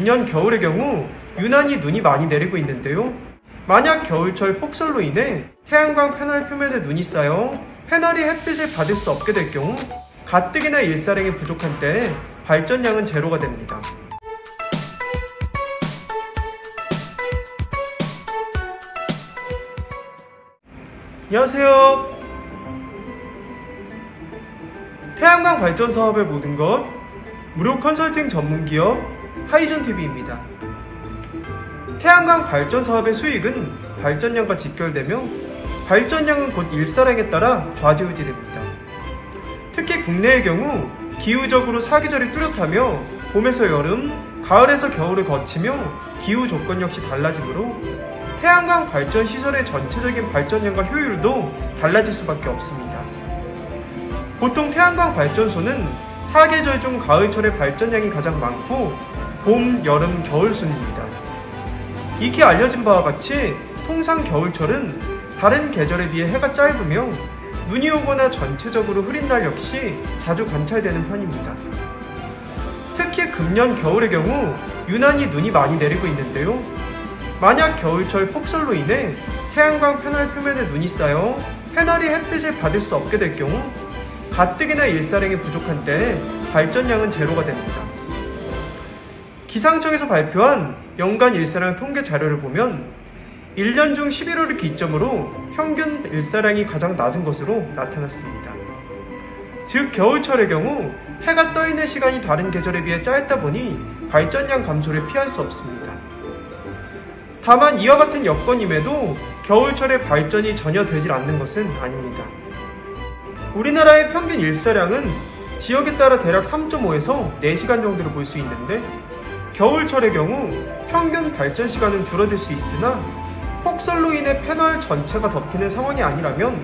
이년 겨울의 경우 유난히 눈이 많이 내리고 있는데요. 만약 겨울철 폭설로 인해 태양광 패널 표면에 눈이 쌓여 패널이 햇빛을 받을 수 없게 될 경우 가뜩이나 일사량이 부족한 때에 발전량은 제로가 됩니다. 안녕하세요. 태양광 발전 사업의 모든 것 무료 컨설팅 전문기업 하이존TV입니다. 태양광 발전 사업의 수익은 발전량과 직결되며 발전량은 곧 일사량에 따라 좌지우지됩니다. 특히 국내의 경우 기후적으로 사계절이 뚜렷하며 봄에서 여름, 가을에서 겨울을 거치며 기후 조건 역시 달라지므로 태양광 발전 시설의 전체적인 발전량과 효율도 달라질 수밖에 없습니다. 보통 태양광 발전소는 사계절 중 가을철의 발전량이 가장 많고 봄, 여름, 겨울 순입니다. 익히 알려진 바와 같이 통상 겨울철은 다른 계절에 비해 해가 짧으며 눈이 오거나 전체적으로 흐린 날 역시 자주 관찰되는 편입니다. 특히 금년 겨울의 경우 유난히 눈이 많이 내리고 있는데요. 만약 겨울철 폭설로 인해 태양광 패널 표면에 눈이 쌓여 패널이 햇빛을 받을 수 없게 될 경우 가뜩이나 일사량이 부족한 때에 발전량은 제로가 됩니다. 기상청에서 발표한 연간 일사량 통계 자료를 보면 1년 중 11월을 기점으로 평균 일사량이 가장 낮은 것으로 나타났습니다. 즉 겨울철의 경우 해가 떠 있는 시간이 다른 계절에 비해 짧다 보니 발전량 감소를 피할 수 없습니다. 다만 이와 같은 여건임에도 겨울철에 발전이 전혀 되질 않는 것은 아닙니다. 우리나라의 평균 일사량은 지역에 따라 대략 3.5에서 4시간 정도로 볼 수 있는데 겨울철의 경우 평균 발전 시간은 줄어들 수 있으나 폭설로 인해 패널 전체가 덮이는 상황이 아니라면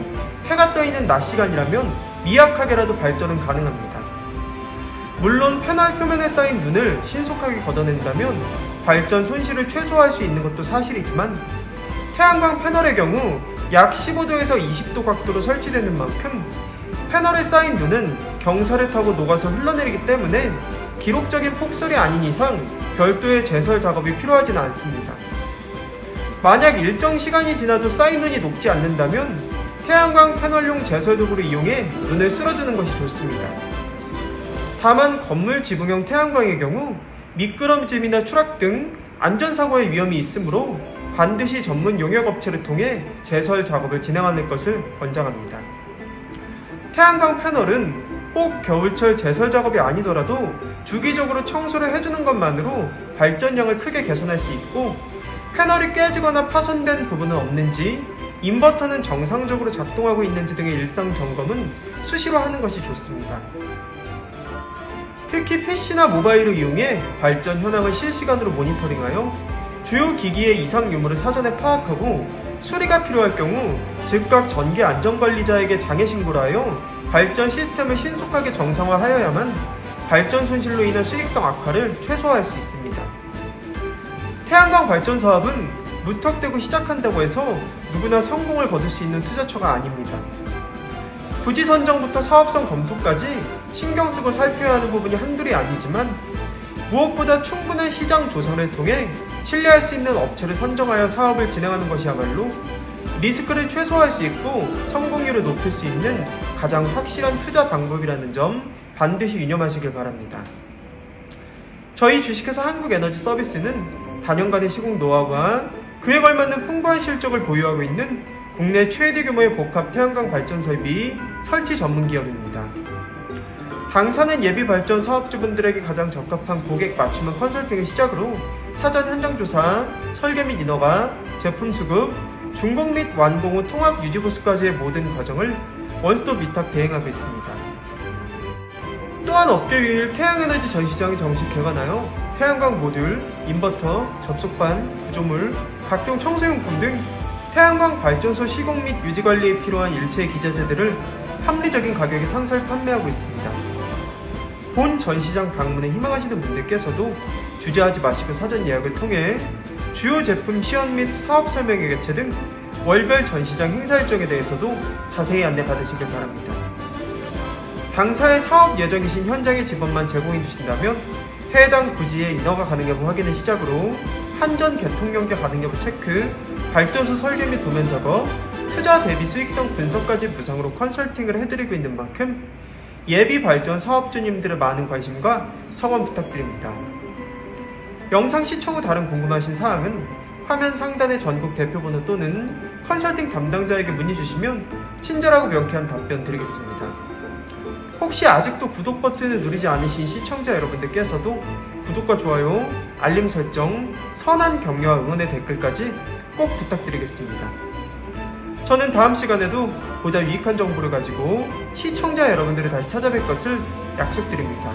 해가 떠 있는 낮 시간이라면 미약하게라도 발전은 가능합니다. 물론 패널 표면에 쌓인 눈을 신속하게 걷어낸다면 발전 손실을 최소화할 수 있는 것도 사실이지만 태양광 패널의 경우 약 15도에서 20도 각도로 설치되는 만큼 패널에 쌓인 눈은 경사를 타고 녹아서 흘러내리기 때문에 기록적인 폭설이 아닌 이상 별도의 제설 작업이 필요하지는 않습니다. 만약 일정 시간이 지나도 쌓인 눈이 녹지 않는다면 태양광 패널용 제설 도구를 이용해 눈을 쓸어주는 것이 좋습니다. 다만 건물 지붕형 태양광의 경우 미끄럼짐이나 추락 등 안전사고의 위험이 있으므로 반드시 전문 용역업체를 통해 제설 작업을 진행하는 것을 권장합니다. 태양광 패널은 꼭 겨울철 제설 작업이 아니더라도 주기적으로 청소를 해주는 것만으로 발전량을 크게 개선할 수 있고 패널이 깨지거나 파손된 부분은 없는지 인버터는 정상적으로 작동하고 있는지 등의 일상 점검은 수시로 하는 것이 좋습니다. 특히 PC나 모바일을 이용해 발전 현황을 실시간으로 모니터링하여 주요 기기의 이상 유무를 사전에 파악하고 수리가 필요할 경우 즉각 전기 안전관리자에게 장애 신고를 하여 발전 시스템을 신속하게 정상화하여야만 발전 손실로 인한 수익성 악화를 최소화할 수 있습니다. 태양광 발전 사업은 무턱대고 시작한다고 해서 누구나 성공을 거둘 수 있는 투자처가 아닙니다. 부지 선정부터 사업성 검토까지 신경 쓰고 살펴야 하는 부분이 한둘이 아니지만 무엇보다 충분한 시장 조사를 통해 신뢰할 수 있는 업체를 선정하여 사업을 진행하는 것이야말로 리스크를 최소화할 수 있고 성공률을 높일 수 있는 가장 확실한 투자 방법이라는 점 반드시 유념하시길 바랍니다. 저희 주식회사 한국에너지서비스는 다년간의 시공 노하우와 그에 걸맞는 풍부한 실적을 보유하고 있는 국내 최대 규모의 복합 태양광 발전 설비 설치 전문 기업입니다. 당사는 예비 발전 사업주분들에게 가장 적합한 고객 맞춤형 컨설팅을 시작으로 사전 현장 조사, 설계 및 인허가, 제품 수급, 준공 및 완공 후 통합 유지 보수까지의 모든 과정을 원스톱 위탁 대행하고 있습니다. 또한 업계 유일 태양에너지 전시장이 정식 개관하여 태양광 모듈, 인버터, 접속반, 구조물, 각종 청소용품 등 태양광 발전소 시공 및 유지관리에 필요한 일체 기자재들을 합리적인 가격에 상설 판매하고 있습니다. 본 전시장 방문에 희망하시는 분들께서도 주저하지 마시고 사전 예약을 통해 주요 제품 시연 및 사업 설명회 개최 등 월별 전시장 행사 일정에 대해서도 자세히 안내 받으시길 바랍니다. 당사의 사업 예정이신 현장의 지번만 제공해 주신다면 해당 부지에 인허가 가능 여부 확인을 시작으로 한전 개통 연계 가능 여부 체크, 발전소 설계 및 도면 작업, 투자 대비 수익성 분석까지 무상으로 컨설팅을 해드리고 있는 만큼 예비 발전 사업주님들의 많은 관심과 성원 부탁드립니다. 영상 시청 후 다른 궁금하신 사항은 화면 상단의 전국 대표번호 또는 컨설팅 담당자에게 문의 주시면 친절하고 명쾌한 답변 드리겠습니다. 혹시 아직도 구독 버튼을 누르지 않으신 시청자 여러분들께서도 구독과 좋아요, 알림 설정, 선한 격려와 응원의 댓글까지 꼭 부탁드리겠습니다. 저는 다음 시간에도 보다 유익한 정보를 가지고 시청자 여러분들을 다시 찾아뵐 것을 약속드립니다.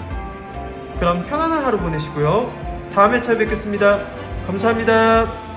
그럼 편안한 하루 보내시고요. 다음에 찾아뵙겠습니다. 감사합니다.